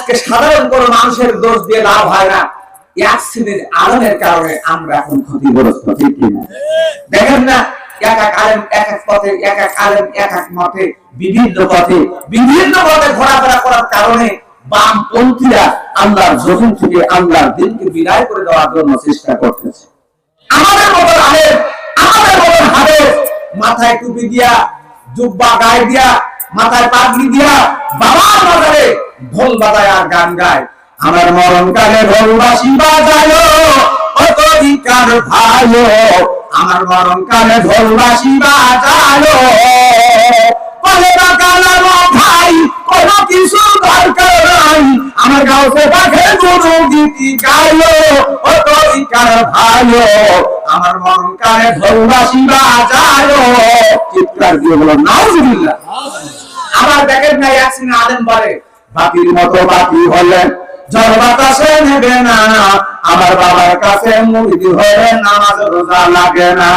আজকে সাধারণ কোন মানুষের দোষ দিয়ে লাভ হয় না, এক শ্রেণীর আলেমের কারণে আমরা এখন ক্ষতিগ্রস্ত, ঠিক কিনা? দেখেন না, এক এক আলেম এক এক পথে, এক এক আলেম এক এক মতে, বিভিন্ন পথে ঘোরাফেরা করার কারণে বামপন্থীরা আল্লাহর জমিন থেকে আল্লাহর দিনকে বিদায় করে দেওয়ার জন্য চেষ্টা করতেছে। আমাদের মতন আলেম, আমাদের মতন হাফেজ মাথায় টুপি দিয়া, জুব্বা গায়ে দিয়া, মাথায় পাগড়ি দিয়া বাবার বাজারে ঢোল বাজায় আর গান গায়। আমার মরণকালে ঢোলবাসী বাজালো অধিকার ভালো, আমার মরণকালে ঢোলবাসী বাজালো বলে বাকালাম ভাই কোনো কিছু দরকার নাই, আমার গাঁওতে পাখে গুরু গীতি গাইলো অধিকার ভালো, আমার মরণকালে ঢোলবাসী বাজালো। চিৎকার দিয়ে বলো নাউজুবিল্লাহ। আবার দেখেন না, এক শ্রেণীর আলেম বলে বাতির মতো বাতি হলে ঝড় বাতাসে নেবে না, আমার বাবার কাছে মুরিদ হলে নামাজ রোজা লাগে না।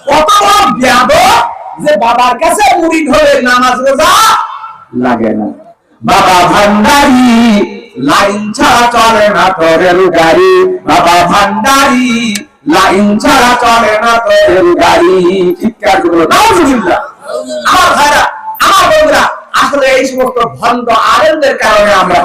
কত বড় বেয়াদব যে বাবার কাছে মুরিদ হলে নামাজ রোজা লাগে না। বাবা ভান্ডারি লাইন ছাড়া চলে না তোরের গাড়ি, বাবা ভান্ডারি লাইন ছাড়া চলে না তোরের গাড়ি। চিৎকার করো নাউজুবিল্লাহ। আমার ভাইরা, আমার বন্ধুরা, আসলে এই সমস্ত ভণ্ড আলেমদের কারণে আমরা